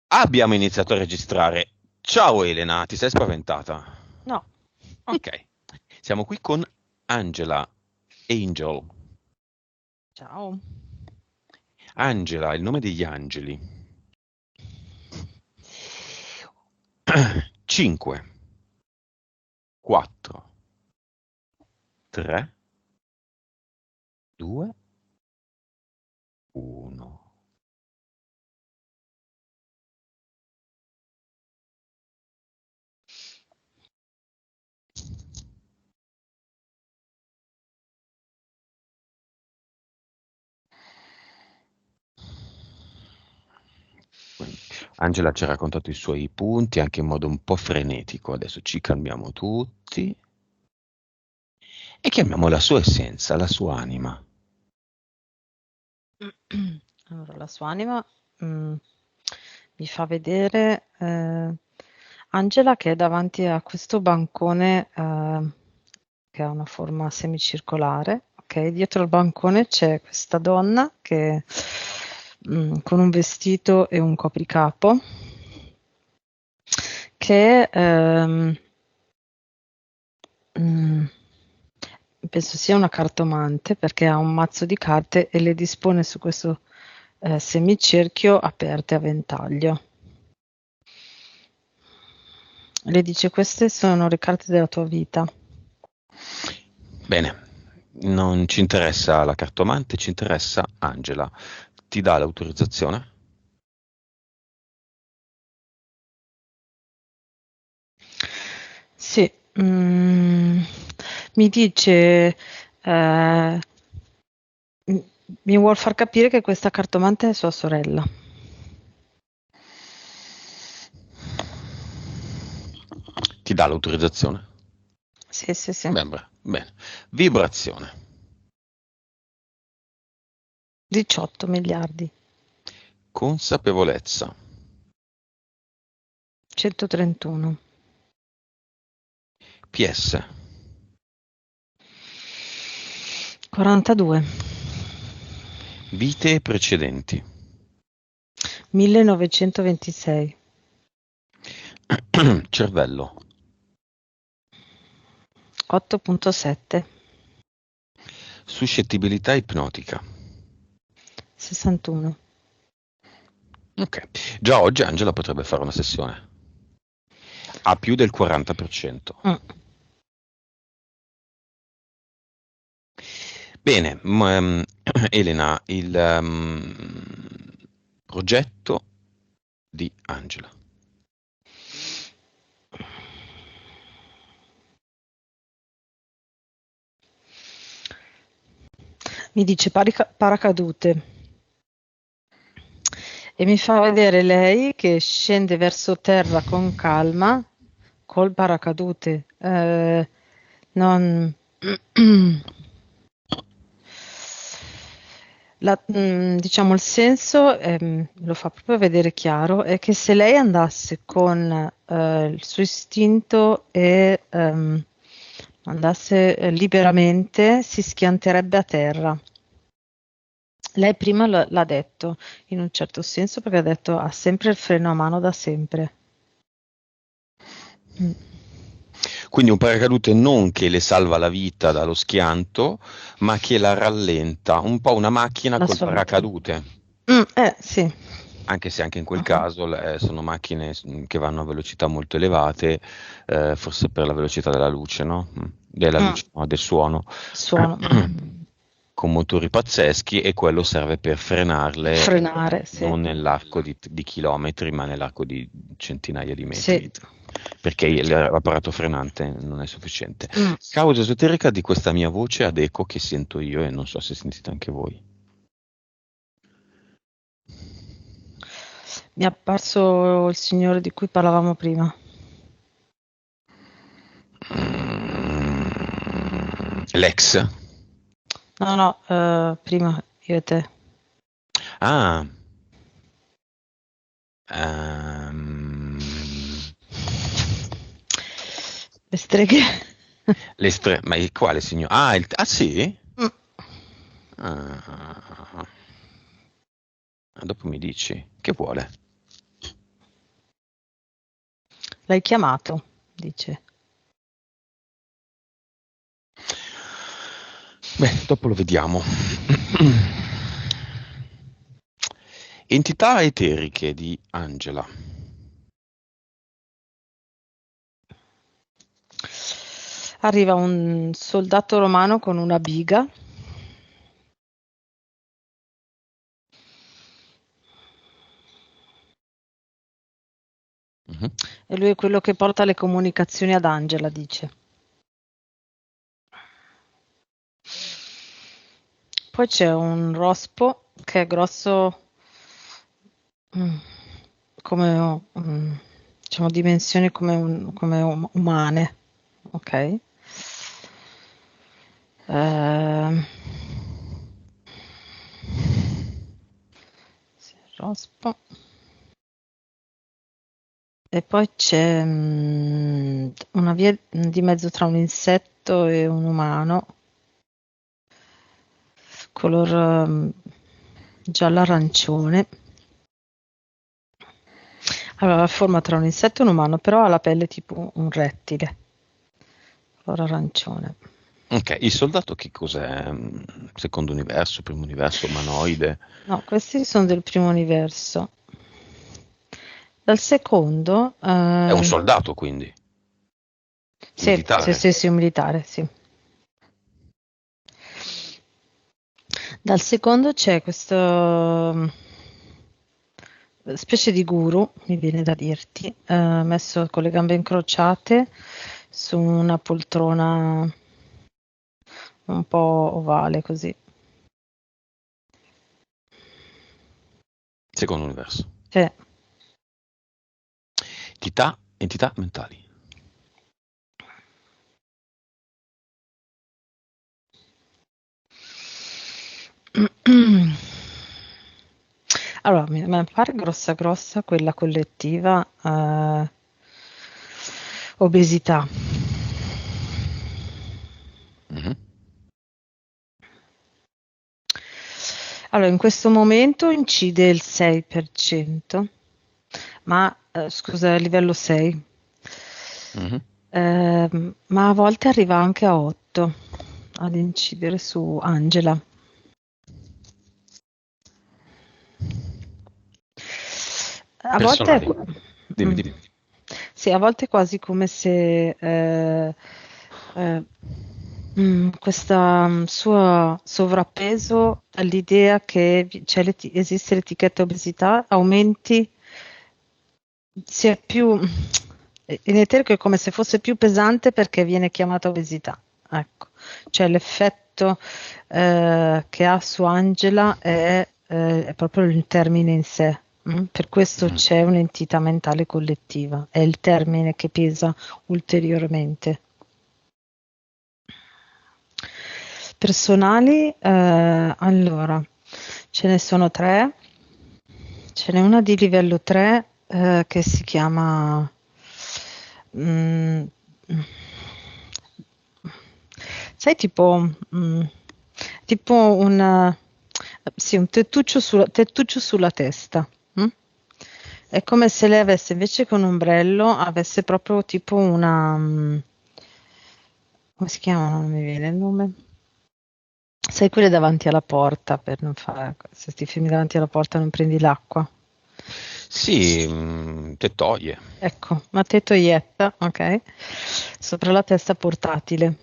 Abbiamo iniziato a registrare. Ciao Elena, ti sei spaventata? No. Ok, siamo qui con Angela Angel. Ciao. Angela, il nome degli angeli. 5, 4, 3, 2, 1. Angela ci ha raccontato i suoi punti anche in modo un po' frenetico. Adesso ci calmiamo tutti e chiamiamo la sua essenza, la sua anima. Allora, la sua anima mi fa vedere Angela che è davanti a questo bancone che ha una forma semicircolare. Ok, dietro il bancone c'è questa donna che con un vestito e un copricapo che mm, penso sia una cartomante perché ha un mazzo di carte e le dispone su questo semicerchio aperte a ventaglio. Le dice: queste sono le carte della tua vita. Bene, non ci interessa la cartomante, ci interessa Angela. Ti dà l'autorizzazione? Sì, mi dice, eh, mi vuol far capire che questa cartomante è sua sorella. Ti dà l'autorizzazione? Sì, sì, sì. Bene, bene. Vibrazione. 18 miliardi. Consapevolezza. 131. PS. 42. Vite precedenti. 1926. Cervello. 8,7. Suscettibilità ipnotica. 61. Ok. Già oggi Angela potrebbe fare una sessione. Ha più del 40%. Mm. Bene, Elena, il progetto di Angela. Mi dice paracadute e mi fa vedere lei che scende verso terra con calma col paracadute. Non... diciamo il senso, lo fa proprio vedere chiaro, è che se lei andasse con il suo istinto e andasse liberamente, si schianterebbe a terra. Lei prima l'ha detto, in un certo senso, perché ha detto ha sempre il freno a mano da sempre. Mm. Quindi un paracadute non che le salva la vita dallo schianto, ma che la rallenta, un po' una macchina La col sua vita. paracadute. Sì. Anche se anche in quel Ah, caso sono macchine che vanno a velocità molto elevate, forse per la velocità della luce, no? Della mm, luce, no, del suono, suono. con motori pazzeschi e quello serve per frenarle, Frenare, sì. non nell'arco di chilometri, ma nell'arco di centinaia di metri, Sì. perché l'apparato frenante non è sufficiente. Mm. Causa esoterica di questa mia voce ad eco che sento io e non so se sentite anche voi. Mi è apparso il signore di cui parlavamo prima. L'ex? No, no, prima io e te. Ah, ehm, Le streghe. ma il quale signore? Ah, sì? Mm. Ah, dopo mi dici, che vuole? L'hai chiamato, dice. Beh, dopo lo vediamo. Entità eteriche di Angela. Arriva un soldato romano con una biga. Mhm. E lui è quello che porta le comunicazioni ad Angela, dice. Poi c'è un rospo che è grosso come diciamo dimensioni come umane, ok? Sì, rospo. E poi c'è una via di mezzo tra un insetto e un umano, color giallo-arancione. Allora, la forma tra un insetto e un umano, però ha la pelle tipo un rettile, color arancione. Ok, il soldato che cos'è? Secondo universo, primo universo, umanoide? No, questi sono del primo universo. Dal secondo, È un soldato, quindi, sì, sì, militare. sì, sì, un militare, sì. Dal secondo c'è questo specie di guru, mi viene da dirti, messo con le gambe incrociate su una poltrona un po' ovale così. Secondo universo. Sì. Entità mentali. Allora, mi pare grossa grossa quella collettiva obesità. Mhm. Allora, in questo momento incide il 6%, ma scusa, a livello 6. Mhm. Ma a volte arriva anche a 8 ad incidere su Angela. A volte Personali. Dimmi, mm, dimmi. sì, a volte è quasi come se eh, questa sua sovrappeso all'idea che esiste l'etichetta obesità aumenti, sia più in eterico è come se fosse più pesante perché viene chiamata obesità. Ecco, cioè l'effetto che ha su Angela è proprio il termine in sé. Per questo Mhm. c'è un'entità mentale collettiva, è il termine che pesa ulteriormente. Personali, allora, ce ne sono tre. Ce n'è una di livello 3 che si chiama mm, sai tipo sì, un tettuccio sulla testa. mm? È come se lei avesse invece che un ombrello avesse proprio tipo come si chiama? Non mi viene il nome. Sai quelle davanti alla porta per non fare, se ti fermi davanti alla porta non prendi l'acqua. Sì, tettoie. Ecco, una tettoietta, ok? Sopra la testa portatile.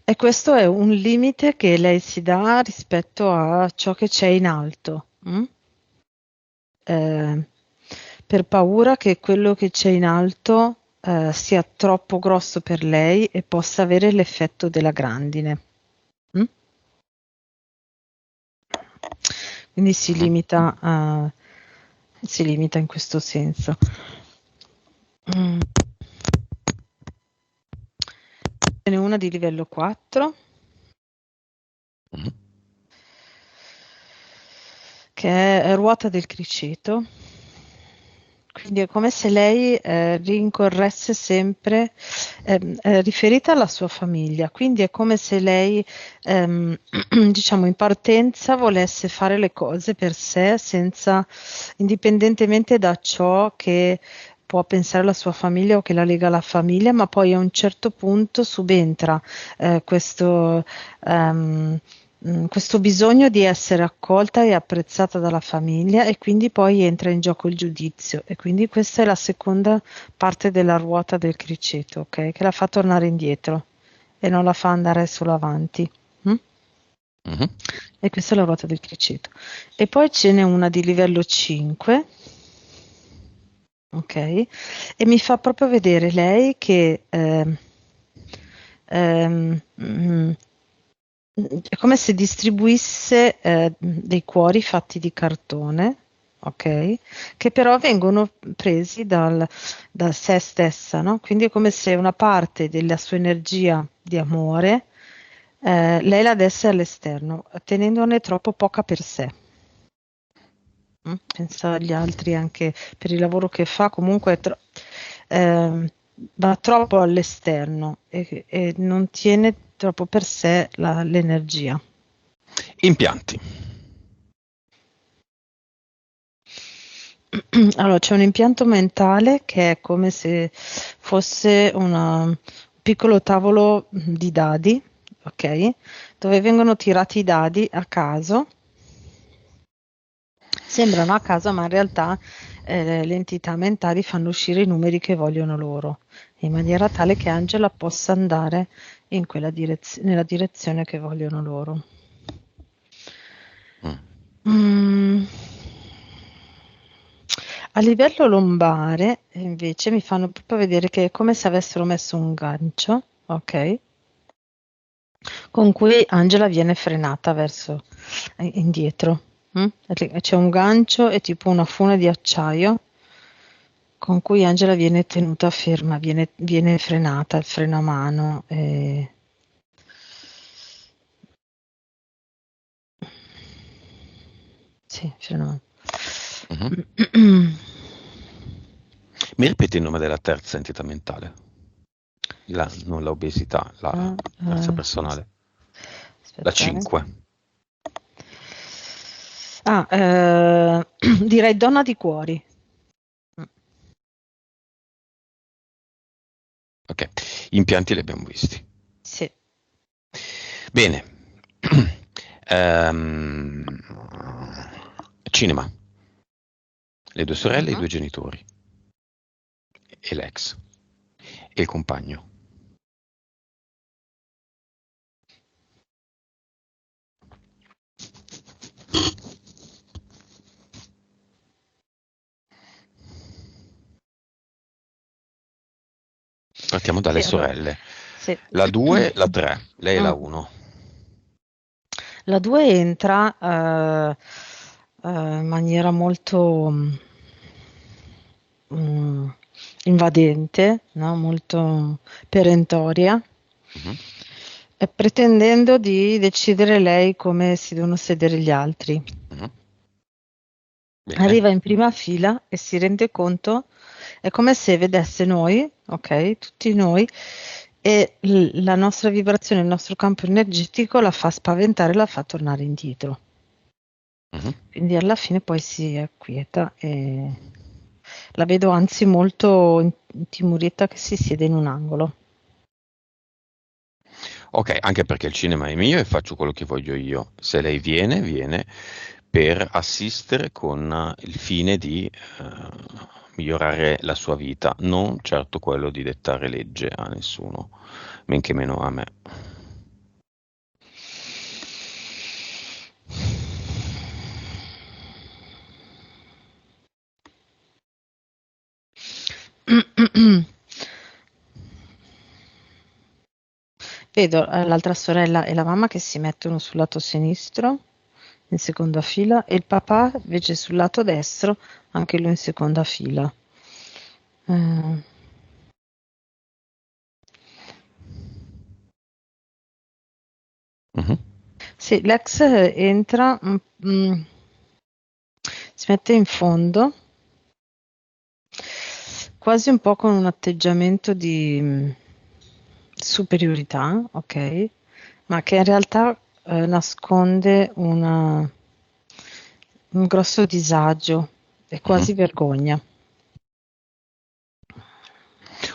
E questo è un limite che lei si dà rispetto a ciò che c'è in alto, Eh, per paura che quello che c'è in alto sia troppo grosso per lei e possa avere l'effetto della grandine. mm? Quindi Mhm. si limita in questo senso. Mm. Ce n'è una di livello 4 Mhm. che è ruota del criceto, Quindi è come se lei rincorresse sempre, riferita alla sua famiglia, quindi è come se lei, ehm, diciamo, in partenza volesse fare le cose per sé, senza, indipendentemente da ciò che può pensare la sua famiglia o che la lega alla famiglia, ma poi a un certo punto subentra questo, questo bisogno di essere accolta e apprezzata dalla famiglia e quindi poi entra in gioco il giudizio e quindi questa è la seconda parte della ruota del criceto, ok? Che la fa tornare indietro e non la fa andare solo avanti. Mm? Mhm. E questa è la ruota del criceto. E poi ce n'è una di livello 5, ok? E mi fa proprio vedere lei che mm, è come se distribuisse dei cuori fatti di cartone, ok? Che però vengono presi da sé stessa, no? Quindi è come se una parte della sua energia di amore lei la desse all'esterno, tenendone troppo poca per sé. Pensa agli altri anche per il lavoro che fa, comunque ehm, va troppo all'esterno e non tiene troppo per sé l'energia. Impianti. Allora, c'è un impianto mentale che è come se fosse un piccolo tavolo di dadi, ok? Dove vengono tirati i dadi a caso. Sembrano a caso, ma in realtà le entità mentali fanno uscire i numeri che vogliono loro, in maniera tale che Angela possa andare in nella direzione che vogliono loro. Mm. Mm. A livello lombare, invece, mi fanno proprio vedere che è come se avessero messo un gancio, ok? Con cui Angela viene frenata verso indietro. C'è un gancio e tipo una fune di acciaio con cui Angela viene tenuta ferma, viene frenata, il freno a mano. Sì, freno a mano. Mhm. Mi ripeti il nome della terza entità mentale? Non l'obesità, la terza personale. La Aspetta, 5. direi donna di cuori. Mm. Ok, gli impianti li abbiamo visti. Sì. Bene. Ehm, Cinema. Le due sorelle e i Mhm. due genitori. E l'ex. E il compagno. Partiamo Sì, dalle allora, sorelle. sì. La 2, la 3, lei è la Mm. 1. La 2 entra in maniera molto mm, invadente, no? Molto perentoria, Mhm, e pretendendo di decidere lei come si devono sedere gli altri. mhm. Bene. Arriva in prima fila e si rende conto, è come se vedesse noi, ok, tutti noi, e la nostra vibrazione, il nostro campo energetico la fa spaventare, la fa tornare indietro. Mhm. Quindi alla fine poi si acquieta e la vedo anzi molto intimorita che si siede in un angolo. Ok, anche perché il cinema è mio e faccio quello che voglio io. Se lei viene, viene per assistere con il fine di migliorare la sua vita, non certo quello di dettare legge a nessuno, men che meno a me. Vedo l'altra sorella e la mamma che si mettono sul lato sinistro, in seconda fila, e il papà invece sul lato destro, anche lui in seconda fila. Eh, Mhm. sì, l'ex entra, si mette in fondo quasi un po' con un atteggiamento di superiorità, ok? Ma che in realtà nasconde un grosso disagio e Mhm. quasi vergogna.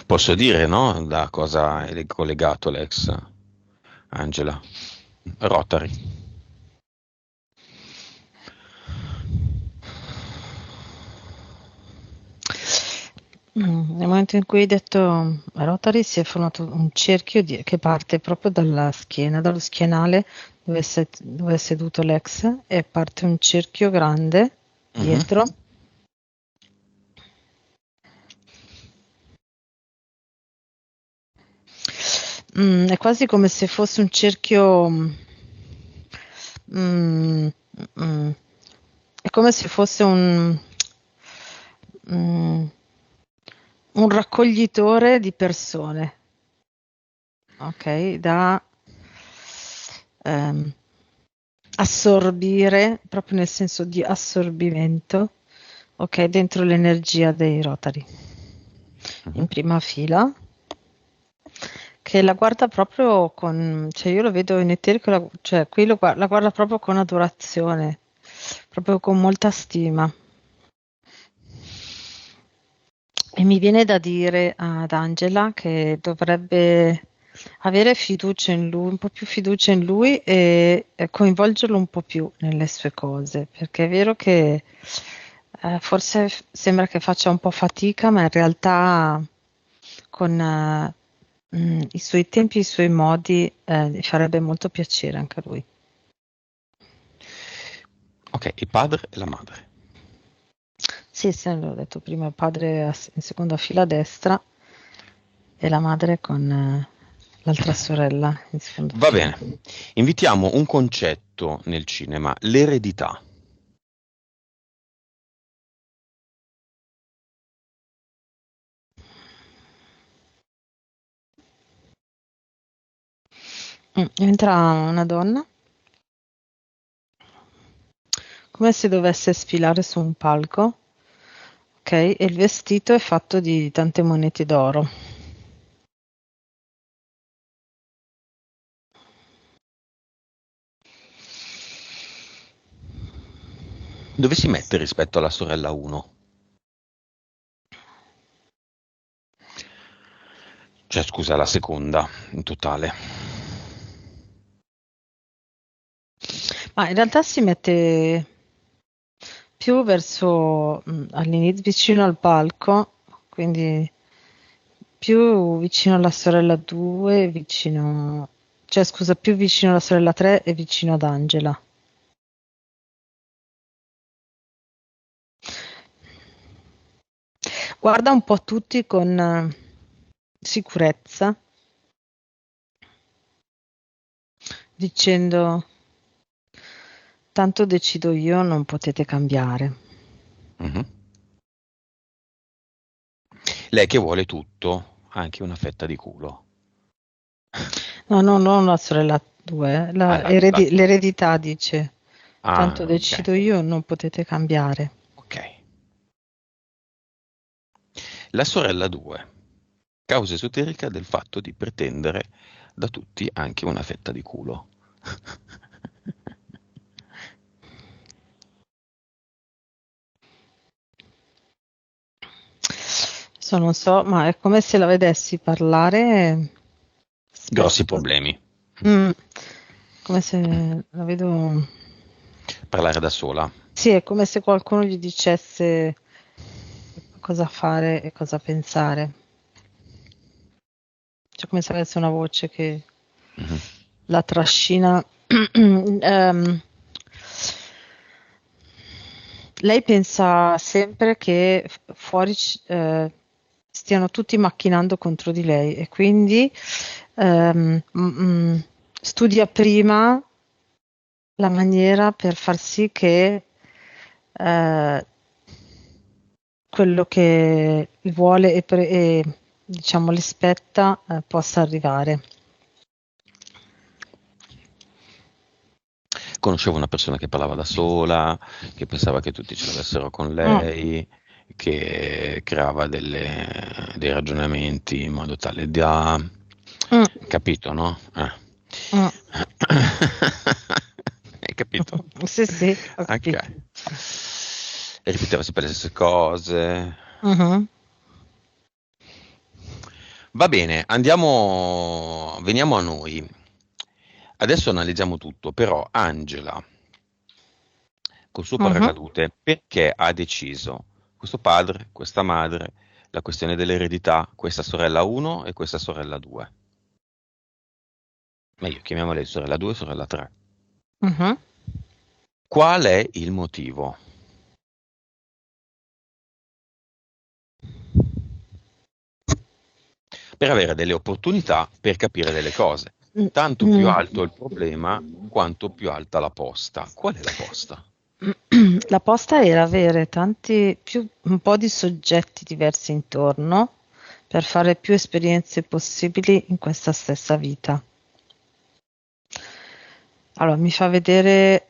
Posso dire, no? Da cosa è collegato l'ex Angela? Rotary. Nel momento in cui hai detto Rotary si è formato un cerchio che parte proprio dalla schiena, dallo schienale dove è seduto l'ex e parte un cerchio grande Mhm. dietro. È quasi come se fosse un cerchio. mm, mm, è come se fosse mm, un raccoglitore di persone, ok? Da ehm, assorbire, proprio nel senso di assorbimento, ok? Dentro l'energia dei Rotary. In Mhm. prima fila, che la guarda proprio cioè io lo vedo in eterico, cioè qui la guarda proprio con adorazione, proprio con molta stima. E mi viene da dire ad Angela che dovrebbe avere fiducia in lui, un po' più fiducia in lui e coinvolgerlo un po' più nelle sue cose, perché è vero che forse sembra che faccia un po' fatica, ma in realtà con i suoi tempi, i suoi modi, gli farebbe molto piacere anche a lui. Ok, il padre e la madre. Sì, sì, l'ho detto prima, il padre in seconda fila a destra e la madre con l'altra sorella in seconda Va fila. bene. Invitiamo un concetto nel cinema, l'eredità. Entra una donna, come se dovesse sfilare su un palco, ok? E il vestito è fatto di tante monete d'oro. Dove si mette rispetto alla sorella 1? Cioè, scusa, la seconda in totale. Ma in realtà si mette più verso all'inizio, vicino al palco, quindi più vicino alla sorella 2, cioè scusa, più vicino alla sorella 3 e vicino ad Angela. Guarda un po' tutti con sicurezza, dicendo tanto decido io, non potete cambiare. Mhm. Lei che vuole tutto, anche una fetta di culo. No, no, non la sorella 2, Ah, l'eredità dice, tanto ok. decido io, non potete cambiare. Ok. La sorella 2. Causa esoterica del fatto di pretendere da tutti anche una fetta di culo. Non so, ma è come se la vedessi parlare Grossi spesso. problemi. Mm, come se la vedo. Parlare da sola. Sì, è come se qualcuno gli dicesse cosa fare e cosa pensare. Cioè, come se avesse una voce che Mhm. la trascina. Lei pensa sempre che fuori stiano tutti macchinando contro di lei e quindi studia prima la maniera per far sì che eh, quello che vuole e, diciamo le spetta possa arrivare. Conoscevo una persona che parlava da sola, che pensava che tutti ce l'avessero con Mm, lei, che creava dei ragionamenti in modo tale da... Mm, Capito, no? mm. Hai capito? Sì, sì, ho Ok. capito. E ripeteva sempre le stesse cose. Mhm. Va bene, veniamo a noi. Adesso analizziamo tutto, però Angela, col suo Mhm. paracadute, perché ha deciso questo padre, questa madre, la questione dell'eredità, questa sorella 1 e questa sorella 2? Meglio, chiamiamole sorella 2 e sorella 3. Mhm. Qual è il motivo? Per avere delle opportunità per capire delle cose. Mm, Tanto più mm. alto il problema, quanto più alta la posta. Qual è la posta? La posta era avere un po' di soggetti diversi intorno per fare più esperienze possibili in questa stessa vita. Allora, mi fa vedere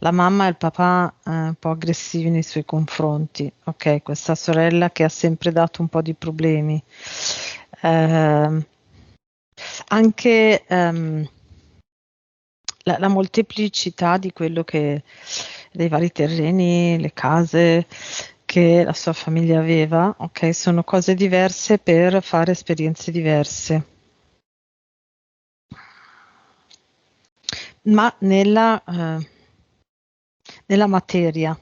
la mamma e il papà un po' aggressivi nei suoi confronti. Ok, questa sorella che ha sempre dato un po' di problemi. Ehm, anche la molteplicità di quello che dei vari terreni, le case che la sua famiglia aveva, ok, sono cose diverse per fare esperienze diverse. Ma nella materia.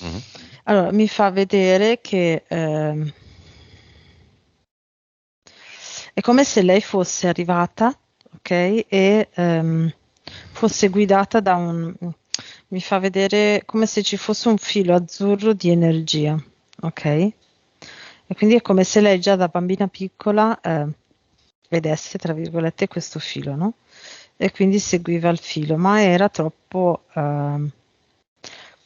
Mhm. Allora, mi fa vedere che è come se lei fosse arrivata, ok, e fosse guidata da mi fa vedere come se ci fosse un filo azzurro di energia, ok? E quindi è come se lei già da bambina piccola vedesse, tra virgolette, questo filo, no? E quindi seguiva il filo, ma era troppo,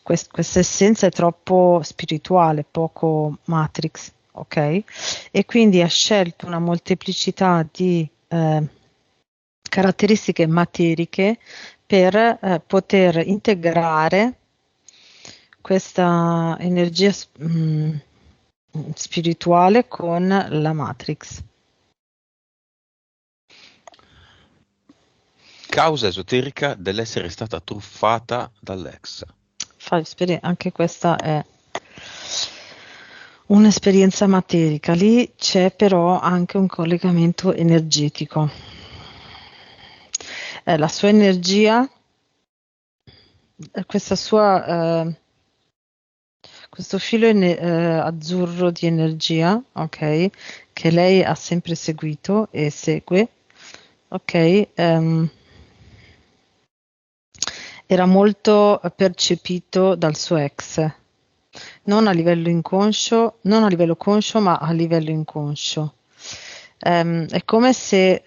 questa essenza è troppo spirituale, poco Matrix, ok? E quindi ha scelto una molteplicità di caratteristiche materiche per poter integrare questa energia spirituale con la Matrix. Causa esoterica dell'essere stata truffata dall'ex. Anche questa è un'esperienza materica, lì c'è però anche un collegamento energetico. La sua energia, questa sua, questo filo azzurro di energia, ok, che lei ha sempre seguito e segue, ok, era molto percepito dal suo ex, non a livello inconscio, non a livello conscio, ma a livello inconscio. È come se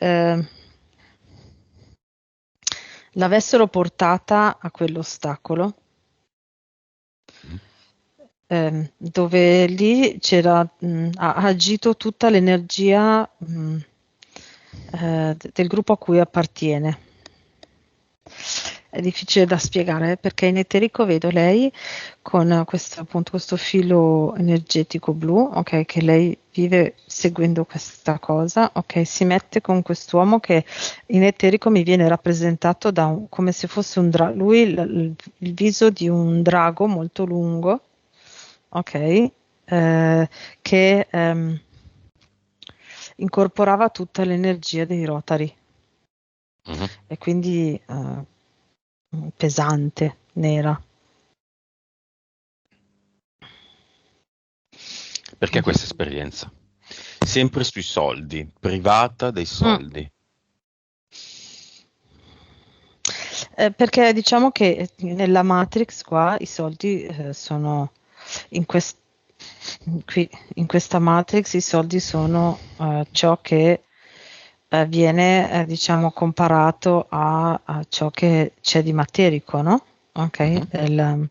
l'avessero portata a quell'ostacolo, Mm. dove lì ha agito tutta l'energia del gruppo a cui appartiene. È difficile da spiegare perché in eterico vedo lei con questo, appunto, questo filo energetico blu, ok, che lei vive seguendo questa cosa, ok, si mette con quest'uomo che in eterico mi viene rappresentato come se fosse lui il viso di un drago molto lungo, ok, che incorporava tutta l'energia dei Rotary Mhm. e quindi pesante, nera. Perché questa esperienza? Sempre sui soldi, privata dei Mm. soldi. Perché diciamo che nella Matrix qua i soldi sono in quest- qui, in questa Matrix i soldi sono ciò che viene diciamo comparato a ciò che c'è di materico, no? Ok? Mhm.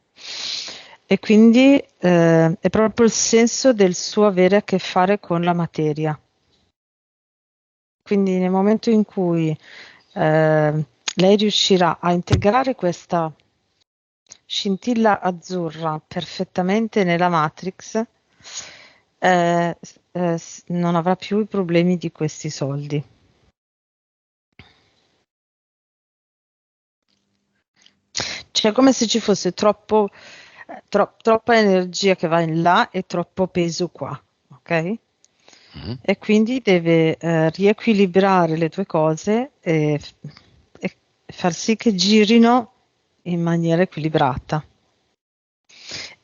E quindi è proprio il senso del suo avere a che fare con la materia. Quindi nel momento in cui lei riuscirà a integrare questa scintilla azzurra perfettamente nella Matrix, non avrà più i problemi di questi soldi. Cioè, è come se ci fosse troppa energia che va in là e troppo peso qua, ok? Mhm. E quindi deve riequilibrare le due cose e far sì che girino in maniera equilibrata.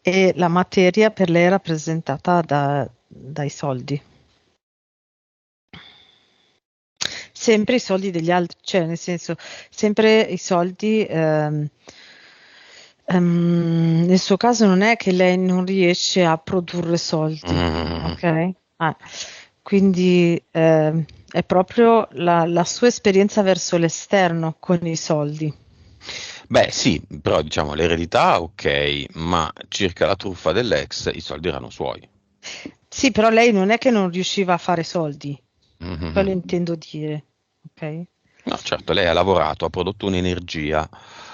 E la materia per lei è rappresentata dai soldi. Sempre i soldi degli altri, cioè nel senso, sempre i soldi. Nel suo caso non è che lei non riesce a produrre soldi, Mm. ok? Quindi è proprio la sua esperienza verso l'esterno con i soldi. Beh, sì, però diciamo l'eredità, ok, ma circa la truffa dell'ex, i soldi erano suoi. Sì, però lei non è che non riusciva a fare soldi, quello Mhm. intendo dire, ok? No, certo, lei ha lavorato, ha prodotto un'energia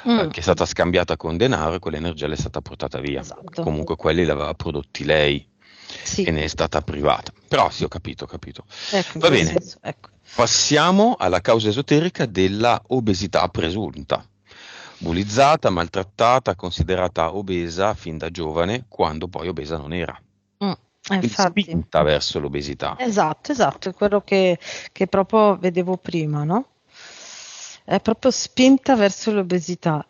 Mm, che è stata scambiata con denaro e quell'energia le è stata portata via. esatto, Comunque quelli li aveva prodotti lei sì, e ne è stata privata. Però sì, ho capito, ho capito. ecco, in Va quel bene, senso, ecco. passiamo alla causa esoterica della obesità presunta. Bullizzata, maltrattata, considerata obesa fin da giovane, quando poi obesa non era. Mm, Quindi infatti, spinta verso l'obesità. esatto, è quello che proprio vedevo prima, no? È proprio spinta verso l'obesità,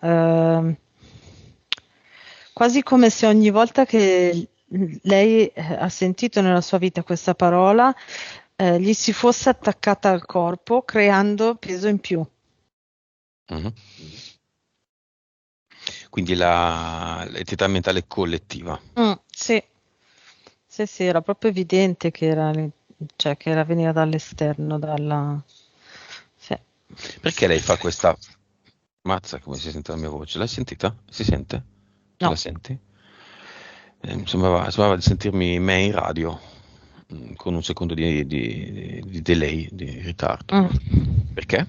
quasi come se ogni volta che lei ha sentito nella sua vita questa parola, gli si fosse attaccata al corpo, creando peso in più. Mhm. Quindi l'entità mentale collettiva. Sì, sì, sì, era proprio evidente che cioè, che era veniva dall'esterno, sì. Perché lei fa questa... Mazza, come si sente la mia voce? L'hai sentita? Si sente? Tu la No. senti? Sembrava di sentirmi me in radio, con un secondo di delay, di ritardo. Mm. Perché?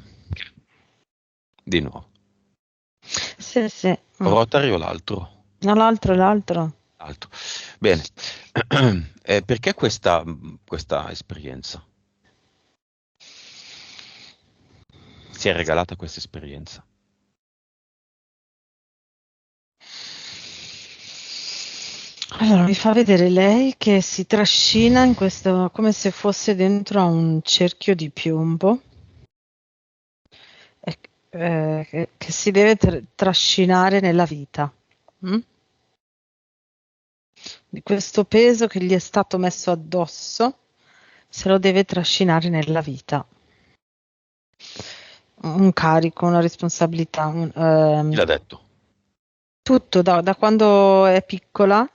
Di nuovo. Sì, sì. Rotary o l'altro? No, l'altro. L'altro. Bene. Perché questa esperienza? Si è regalata questa esperienza? Allora, mi fa vedere lei che si trascina in questo, come se fosse dentro a un cerchio di piombo, e- che si deve trascinare nella vita. Mm? Di questo peso che gli è stato messo addosso, se lo deve trascinare nella vita. Un carico, una responsabilità, Chi l'ha detto? tutto da quando è piccola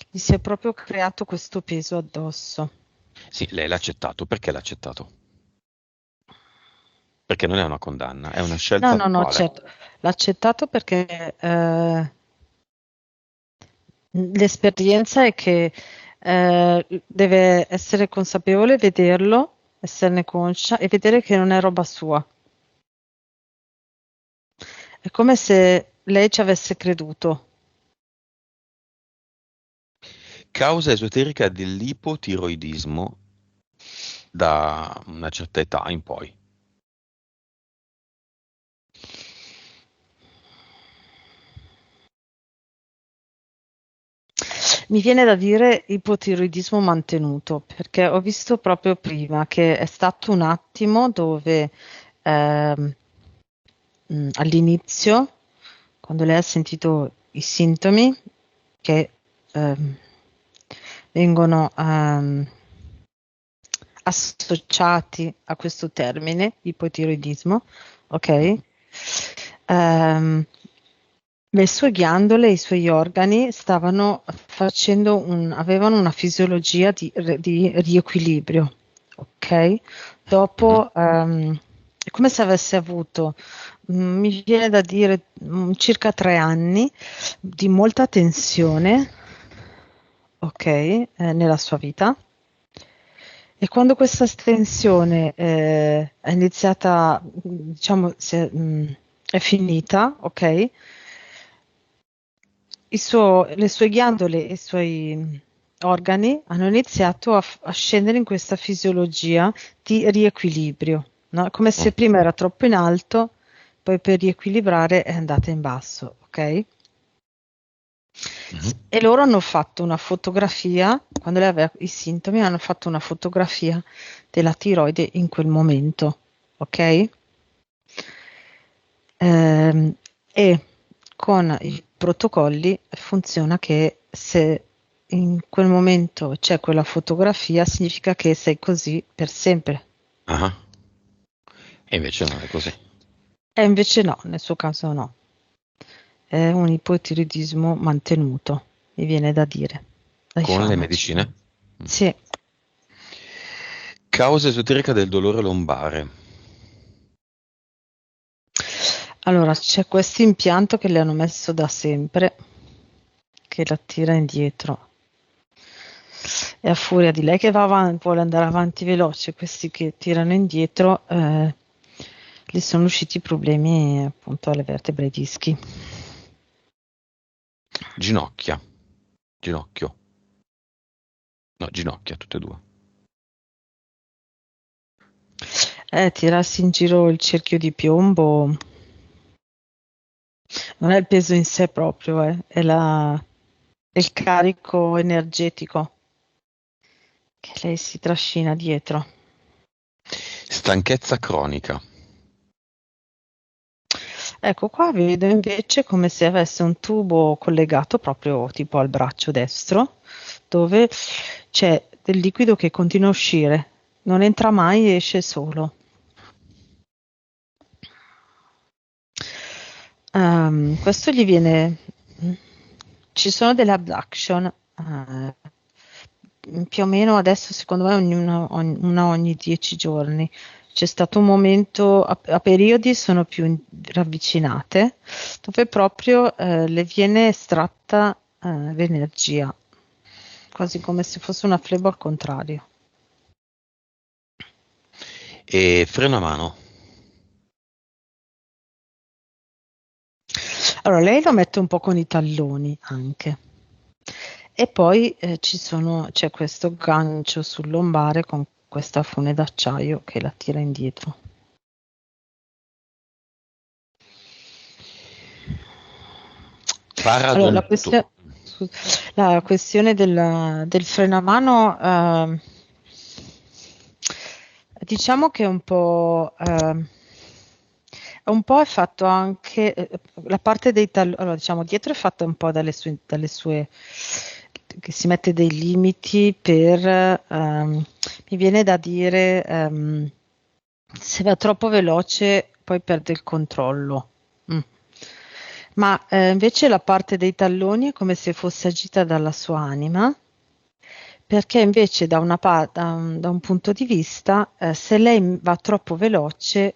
gli si è proprio creato questo peso addosso. Sì, lei l'ha accettato. Perché l'ha accettato? Perché non è una condanna, è una No, scelta no, no, attuale. certo, l'ha accettato perché l'esperienza è che deve essere consapevole, vederlo, esserne conscia e vedere che non è roba sua. È come se lei ci avesse creduto. Causa esoterica dell'ipotiroidismo da una certa età in poi. Mi viene da dire ipotiroidismo mantenuto, perché ho visto proprio prima che è stato un attimo dove ehm, all'inizio, quando lei ha sentito i sintomi che ehm, vengono associati a questo termine, ipotiroidismo, ok? Mhm. Ehm, le sue ghiandole, i suoi organi stavano avevano una fisiologia di riequilibrio, ok? Mhm. Dopo, è come se avesse avuto, mi viene da dire, circa 3 anni di molta tensione, ok, nella sua vita. E quando questa tensione è iniziata, diciamo, è finita, ok? le sue ghiandole e i suoi organi hanno iniziato a scendere in questa fisiologia di riequilibrio, no? Come Mm. se prima era troppo in alto, poi per riequilibrare è andata in basso, ok? Mhm. E loro hanno fatto una fotografia, quando lei aveva i sintomi, hanno fatto una fotografia della tiroide in quel momento, ok? E con i protocolli funziona che se in quel momento c'è quella fotografia, significa che sei così per sempre. Ah. E invece non è così. E invece no, nel suo caso no. È un ipotiroidismo mantenuto, mi viene da dire, dai Con le farmaci. medicine? Mm. Sì. Causa esoterica del dolore lombare. Allora, c'è questo impianto che le hanno messo da sempre, che la tira indietro. E a furia di lei che va avanti, vuole andare avanti veloce, questi che tirano indietro, gli sono usciti problemi appunto alle vertebre e ai dischi. Ginocchia. Ginocchio. No, ginocchia, tutte e due. Tirarsi in giro il cerchio di piombo non è il peso in sé proprio, è il carico energetico che lei si trascina dietro. Stanchezza cronica. Ecco, qua vedo invece come se avesse un tubo collegato proprio tipo al braccio destro, dove c'è del liquido che continua a uscire, non entra mai, esce solo. Questo gli viene. Ci sono delle abduction, più o meno adesso secondo me una ogni 10 giorni. C'è stato un momento, a periodi sono più ravvicinate, dove proprio le viene estratta l'energia, quasi come se fosse una flebo al contrario. E freno a mano. Allora, lei lo mette un po' con i talloni anche. E poi c'è questo gancio sul lombare con questa fune d'acciaio che la tira indietro. Allora, Paradonto. la questione del freno a mano, diciamo che è un po' è fatto anche, la parte dei talloni, allora diciamo dietro è fatta un po' dalle sue, che si mette dei limiti per, mi viene da dire, se va troppo veloce poi perde il controllo. Mm. Ma invece la parte dei talloni è come se fosse agita dalla sua anima, perché invece da un punto di vista, se lei va troppo veloce,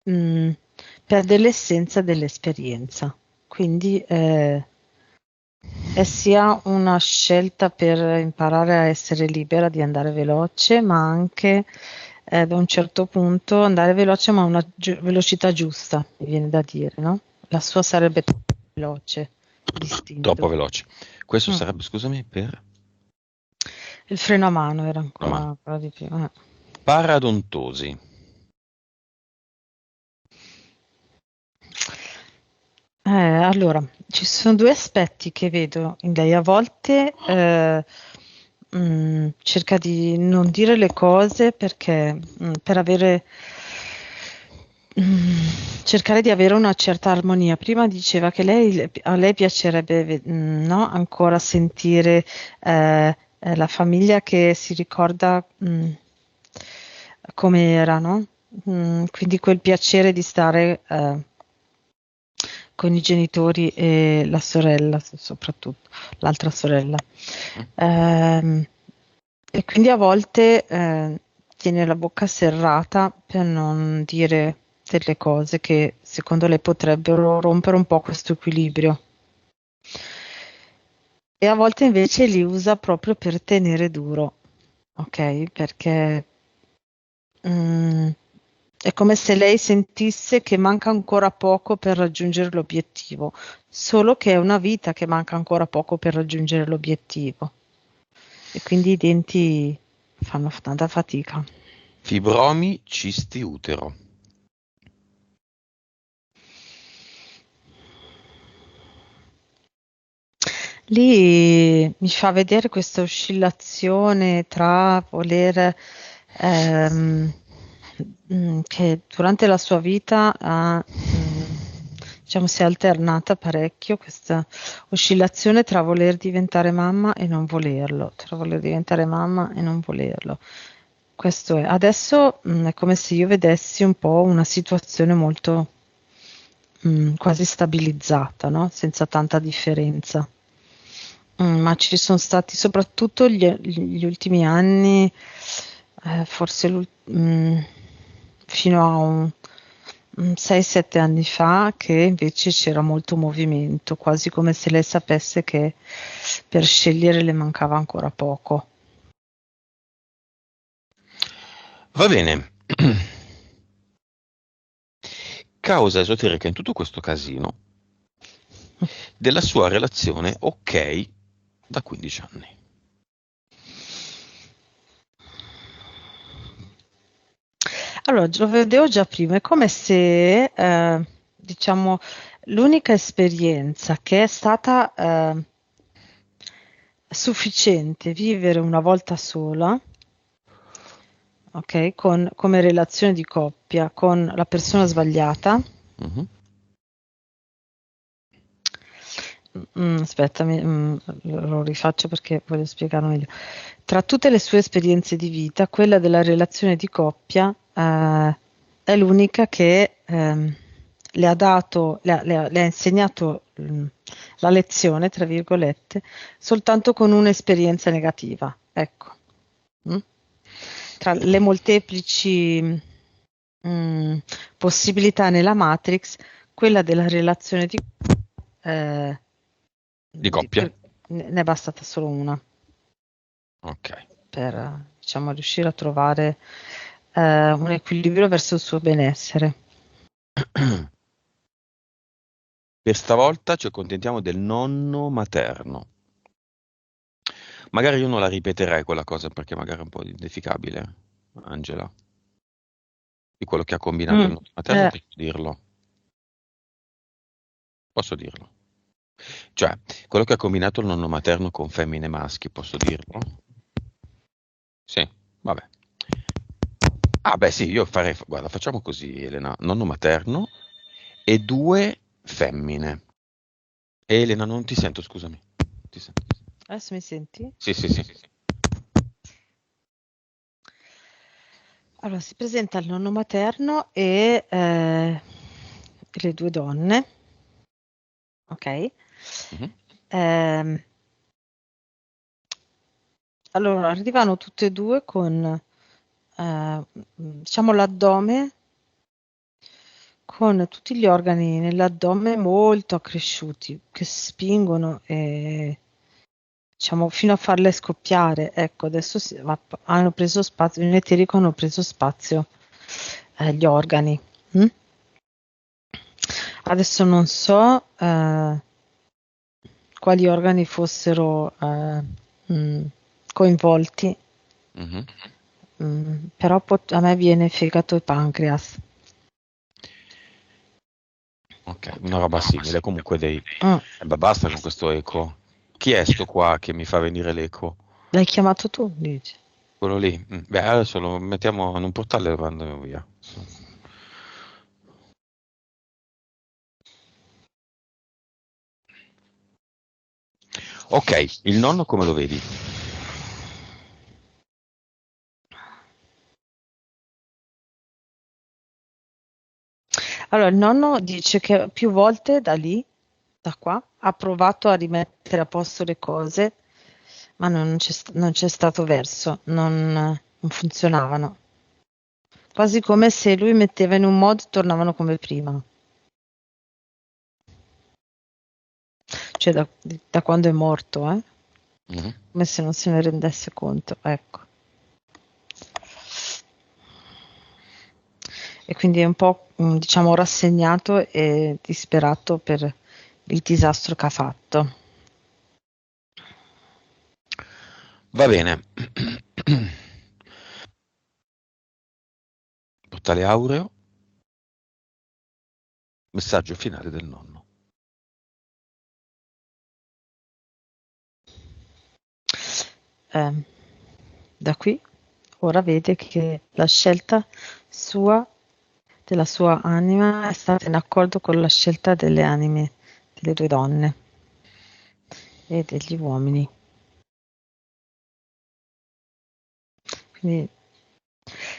mh, perde l'essenza dell'esperienza. Quindi è sia una scelta per imparare a essere libera di andare veloce, ma anche da un certo punto andare veloce, ma a una velocità giusta, mi viene da dire, no? La sua sarebbe troppo veloce, Troppo distinto. veloce. Questo Mm. sarebbe, scusami, per Il freno a mano era la mano. ancora di più. Paradontosi. Allora, ci sono due aspetti che vedo in lei. A volte cerca di non dire le cose perché per avere cercare di avere una certa armonia. Prima diceva che a lei piacerebbe no, ancora sentire la famiglia che si ricorda come era, no? Quindi quel piacere di stare con i genitori e la sorella, soprattutto l'altra sorella. Ehm, e quindi a volte tiene la bocca serrata per non dire delle cose che secondo lei potrebbero rompere un po' questo equilibrio. E a volte invece li usa proprio per tenere duro, ok? Perché mm, È come se lei sentisse che manca ancora poco per raggiungere l'obiettivo, solo che è una vita che manca ancora poco per raggiungere l'obiettivo. E quindi i denti fanno tanta fatica. Fibromi, cisti, utero. Lì mi fa vedere questa oscillazione tra voler, ehm, che durante la sua vita diciamo, si è alternata parecchio questa oscillazione tra voler diventare mamma e non volerlo, tra voler diventare mamma e non volerlo. Questo è. Adesso è come se io vedessi un po' una situazione molto quasi stabilizzata, no? Senza tanta differenza. Ma ci sono stati soprattutto gli ultimi anni, forse fino a 6-7 anni fa, che invece c'era molto movimento, quasi come se lei sapesse che per scegliere le mancava ancora poco. Va bene. Causa esoterica in tutto questo casino della sua relazione ok da 15 anni. Allora, lo vedevo già prima, è come se, diciamo, l'unica esperienza che è stata sufficiente vivere una volta sola, ok, come relazione di coppia con la persona sbagliata. Mhm. Aspetta, lo rifaccio perché voglio spiegarlo meglio. Tra tutte le sue esperienze di vita, quella della relazione di coppia è l'unica che le ha dato, le ha insegnato la lezione, tra virgolette, soltanto con un'esperienza negativa. Ecco. Mm? Tra le molteplici mm, possibilità nella Matrix, quella della relazione eh, Di coppia? ne è bastata solo una Ok. per, diciamo, riuscire a trovare un equilibrio verso il suo benessere. Per stavolta ci accontentiamo del nonno materno. Magari io non la ripeterei quella cosa perché magari è un po' identificabile, Angela. Di quello che ha combinato il Mm, nonno materno eh, posso dirlo. Posso dirlo. Cioè, quello che ha combinato il nonno materno con femmine e maschi, posso dirlo? Sì, vabbè. Ah, beh, sì, io farei, guarda, facciamo così, Elena, nonno materno e 2 femmine. Elena, non ti sento, scusami. Ti sento. adesso mi senti? Sì, sì, sì. Allora, si presenta il nonno materno e le due donne, ok? Mhm, Ehm, allora, arrivano tutte e due con, diciamo, l'addome, con tutti gli organi nell'addome molto accresciuti, che spingono diciamo, fino a farle scoppiare. Ecco, adesso hanno preso spazio, in eterico hanno preso spazio gli organi. Mm? Adesso non so quali organi fossero coinvolti, mhm. però a me viene fegato e pancreas. Ok, una roba simile. Comunque dei... Mm. beh, basta con questo eco. Chi è sto qua che mi fa venire l'eco? L'hai chiamato tu, dici? Quello lì. Beh, adesso lo mettiamo in un portale e lo andiamo via. Ok, il nonno come lo vedi? Allora, il nonno dice che più volte da lì, da qua, ha provato a rimettere a posto le cose, ma non c'è stato verso, non funzionavano. Quasi come se lui metteva in un modo e tornavano come prima. Cioè da quando è morto, Mhm. come se non se ne rendesse conto, ecco. e quindi è un po', diciamo, rassegnato e disperato per il disastro che ha fatto. Va bene. Portale aureo, messaggio finale del nonno. Da qui ora vede che la scelta sua, della sua anima, è stata in accordo con la scelta delle anime delle due donne e degli uomini. Quindi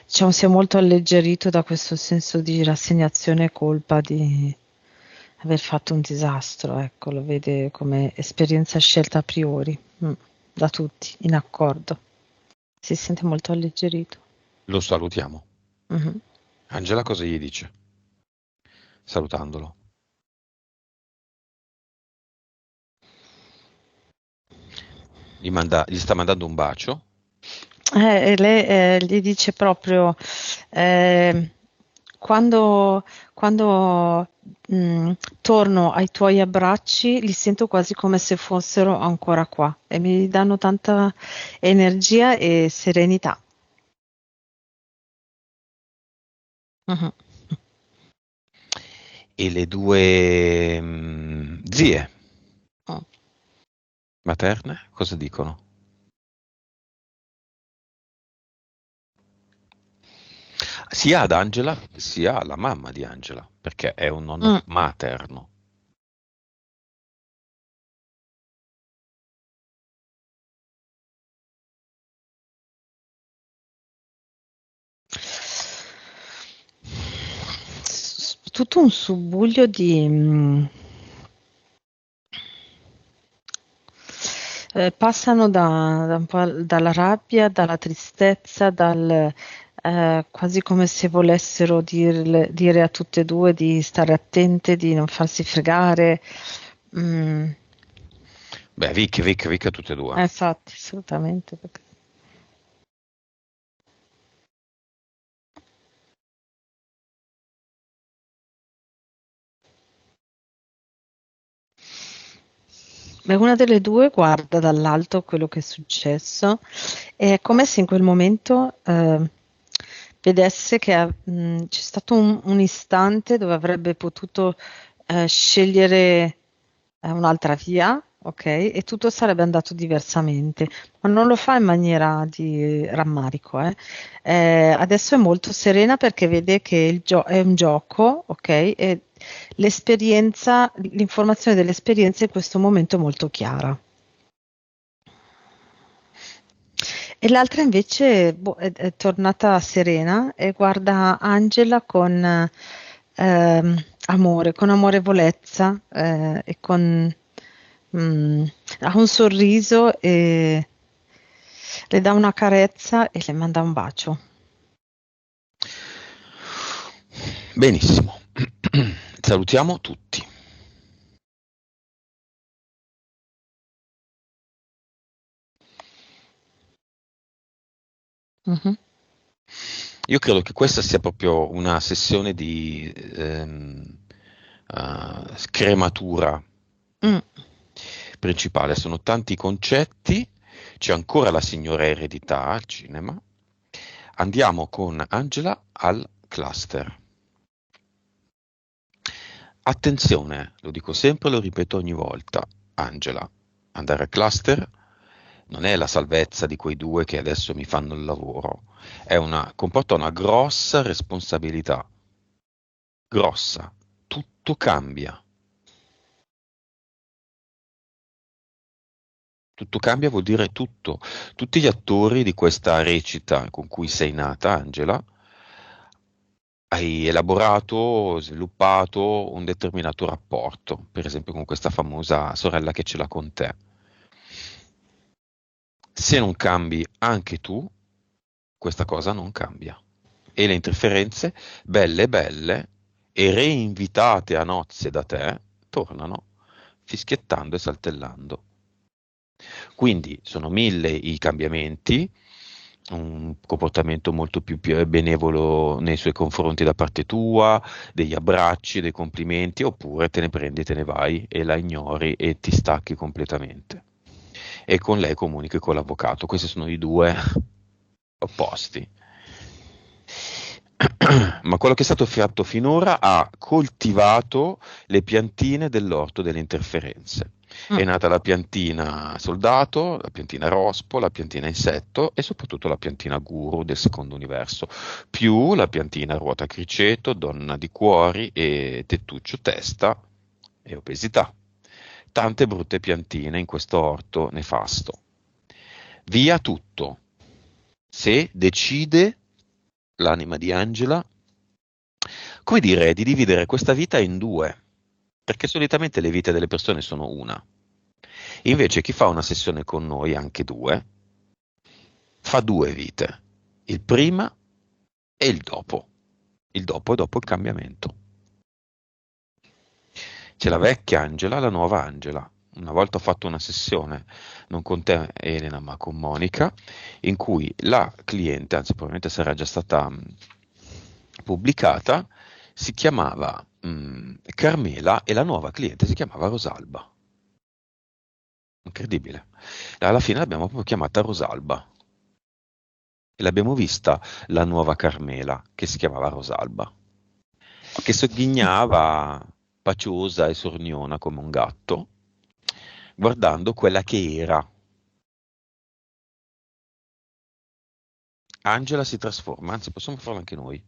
diciamo si è molto alleggerito da questo senso di rassegnazione e colpa di aver fatto un disastro, ecco, lo vede come esperienza scelta a priori, da tutti, in accordo. Si sente molto alleggerito. Lo salutiamo. Mhm. Angela cosa gli dice? Salutandolo. Gli sta mandando un bacio. E lei gli dice proprio, eh, quando, quando torno ai tuoi abbracci, li sento quasi come se fossero ancora qua e mi danno tanta energia e serenità. Mhm. E le due zie Mm. materne cosa dicono? Sia ad Angela sia alla mamma di Angela, perché è un nonno Mm. materno. Tutto un subbuglio di passano da un po' dalla rabbia, dalla tristezza, quasi come se volessero dire a tutte e due di stare attente, di non farsi fregare. Mm, Beh, Vic tutte e due. infatti, assolutamente. Beh, una delle due guarda dall'alto quello che è successo e è come se in quel momento vedesse che c'è stato un istante dove avrebbe potuto scegliere un'altra via, ok? E tutto sarebbe andato diversamente, ma non lo fa in maniera di rammarico, eh. Adesso è molto serena perché vede che è un gioco, ok? E l'esperienza, l'informazione dell'esperienza in questo momento è molto chiara. E l'altra invece boh, è tornata serena e guarda Angela con amore, con amorevolezza e mm, ha un sorriso e le dà una carezza e le manda un bacio. Benissimo. Salutiamo tutti. Mhm. Io credo che questa sia proprio una sessione di scrematura Mm. principale. Sono tanti concetti, c'è ancora la signora eredità al cinema. Andiamo con Angela al cluster. Attenzione, lo dico sempre, lo ripeto ogni volta, Angela, andare al cluster non è la salvezza di quei due che adesso mi fanno il lavoro, comporta una grossa responsabilità, grossa, tutto cambia. Tutto cambia vuol dire tutto. Tutti gli attori di questa recita con cui sei nata, Angela, hai elaborato, sviluppato un determinato rapporto, per esempio con questa famosa sorella che ce l'ha con te. Se non cambi anche tu, questa cosa non cambia. E le interferenze, belle belle, e reinvitate a nozze da te, tornano fischiettando e saltellando. Quindi sono 1000 i cambiamenti, un comportamento molto più benevolo nei suoi confronti da parte tua, degli abbracci, dei complimenti, oppure te ne prendi e te ne vai e la ignori e ti stacchi completamente. E con lei comunichi con l'avvocato. Questi sono i due opposti. Ma quello che è stato fatto finora ha coltivato le piantine dell'orto delle interferenze. È Mm. nata la piantina soldato, la piantina rospo, la piantina insetto e soprattutto la piantina guru del secondo universo, più la piantina ruota criceto, donna di cuori e tettuccio testa e obesità. Tante brutte piantine in questo orto nefasto. Via tutto. Se decide l'anima di Angela, come dire, di dividere questa vita in due, perché solitamente le vite delle persone sono una. Invece chi fa una sessione con noi, anche due, fa due vite, il prima e il dopo è dopo il cambiamento. C'è la vecchia Angela, la nuova Angela. Una volta ho fatto una sessione, non con te Elena, ma con Monica, in cui la cliente, anzi probabilmente sarà già stata pubblicata, si chiamava Carmela e la nuova cliente si chiamava Rosalba. Incredibile. Alla fine l'abbiamo proprio chiamata Rosalba e l'abbiamo vista la nuova Carmela che si chiamava Rosalba, che sogghignava paciosa e sorniona come un gatto, guardando quella che era. Angela si trasforma, anzi possiamo farlo anche noi,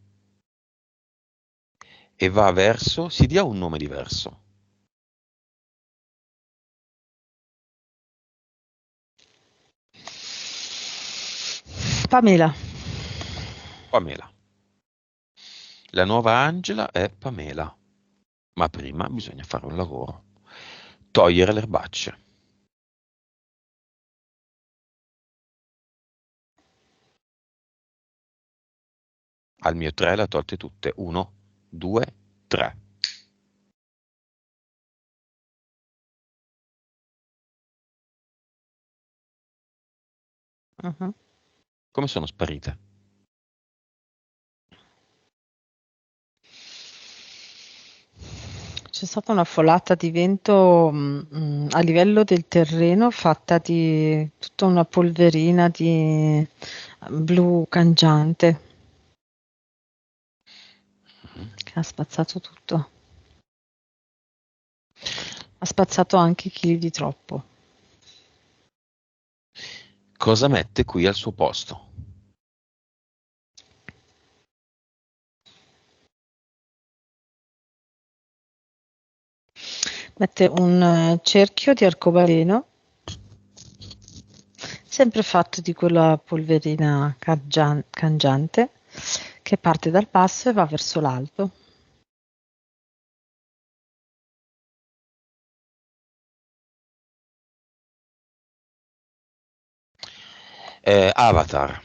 e va verso, si dia un nome diverso. Pamela. Pamela. La nuova Angela è Pamela, ma prima bisogna fare un lavoro. Togliere le erbacce. Al mio 3 le ha tolte tutte. 1, 2, 3. Mhm. Come sono sparite? C'è stata una folata di vento a livello del terreno fatta di tutta una polverina di blu cangiante che ha spazzato tutto. Ha spazzato anche chili di troppo. Cosa mette qui al suo posto? Mette un cerchio di arcobaleno, sempre fatto di quella polverina cangiante, che parte dal basso e va verso l'alto. Avatar.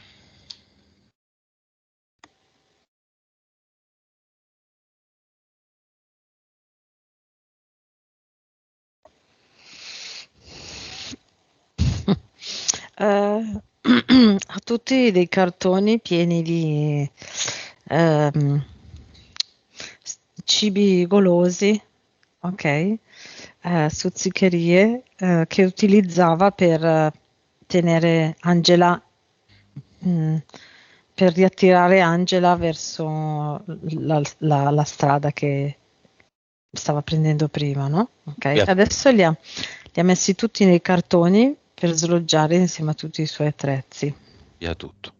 Eh, ha tutti dei cartoni pieni di ehm, cibi golosi, ok? Stuzzicherie che utilizzava per tenere Angela, mm, per riattirare Angela verso la strada che stava prendendo prima, no? Ok, Via, adesso li ha messi tutti nei cartoni per sloggiare insieme a tutti i suoi attrezzi. via tutto.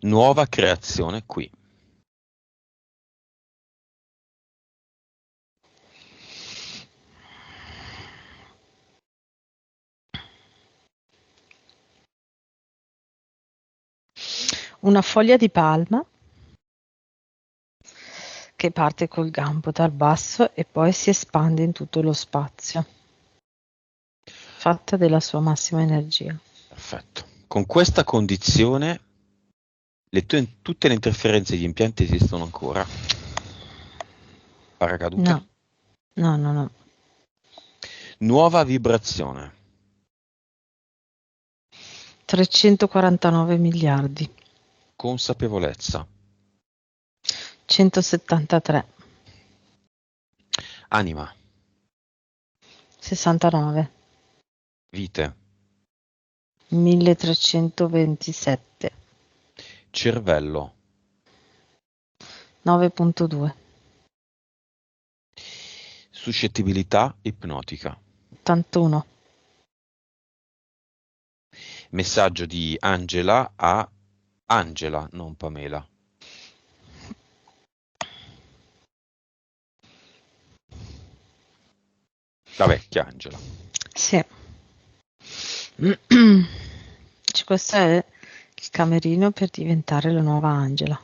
Nuova creazione qui. Una foglia di palma che parte col gambo dal basso e poi si espande in tutto lo spazio, fatta della sua massima energia. Perfetto. Con questa condizione tutte le interferenze e gli impianti esistono ancora. Paracadute. No, no, no, no. Nuova vibrazione. 349 miliardi. Consapevolezza. 173. Anima. 69. Vite. 1327. Cervello. 9.2. Suscettibilità ipnotica. 81. Messaggio di Angela a Angela, non Pamela. La vecchia Angela. Sì. Questo è il camerino per diventare la nuova Angela.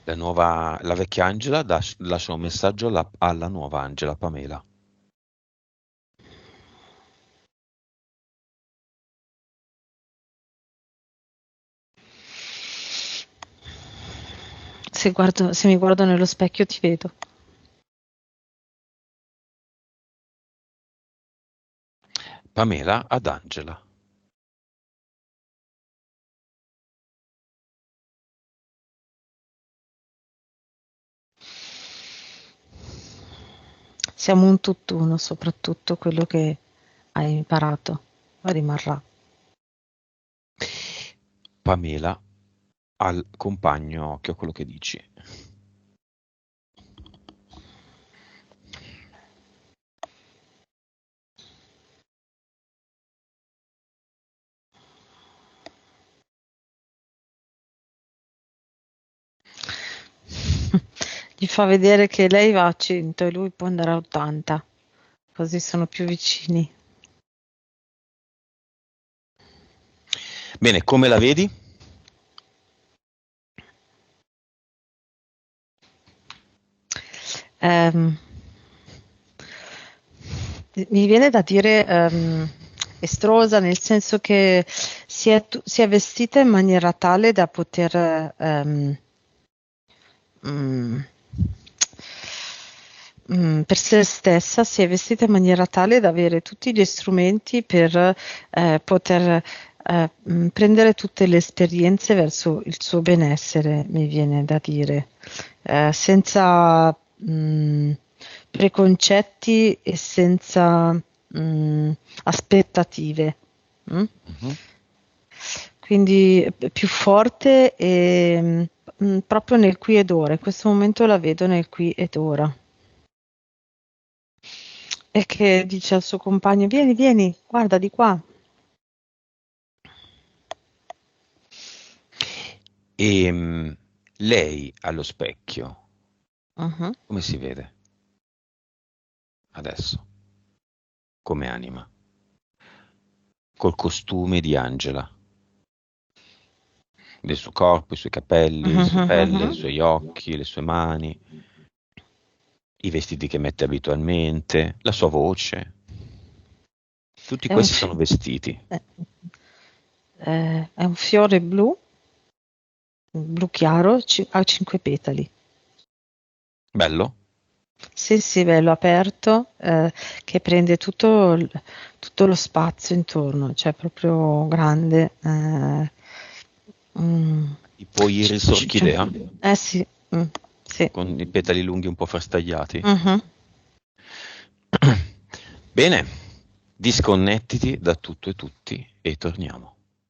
La vecchia Angela lascia un messaggio alla nuova Angela, Pamela. Se mi guardo nello specchio ti vedo. Pamela ad Angela. Siamo un tutt'uno, soprattutto quello che hai imparato rimarrà. Pamela al compagno, occhio a quello che dici. Gli fa vedere che lei va a 100 e lui può andare a 80, così sono più vicini. Bene, come la vedi? Mi viene da dire estrosa, nel senso che si è vestita in maniera tale da poter per se stessa, si è vestita in maniera tale da avere tutti gli strumenti per poter prendere tutte le esperienze verso il suo benessere, mi viene da dire, senza preconcetti e senza aspettative. Mm-hmm. Quindi più forte e proprio nel qui ed ora. In questo momento la vedo nel qui ed ora. E che dice al suo compagno: vieni, vieni, guarda di qua. E lei allo specchio, Uh-huh. come si vede adesso? Come anima? Col costume di Angela. Del suo corpo, i suoi capelli, le sue pelle, i suoi occhi, le sue mani, i vestiti che mette abitualmente, la sua voce. Tutti questi sono vestiti. È un fiore blu chiaro, ha 5 petali. Bello? Sì, sì, bello aperto, che prende tutto lo spazio intorno, cioè proprio grande. Tipo iris orchidea? Sì, sì. Con i petali lunghi un po' frastagliati. Uh-huh. Bene, disconnettiti da tutto e tutti e torniamo.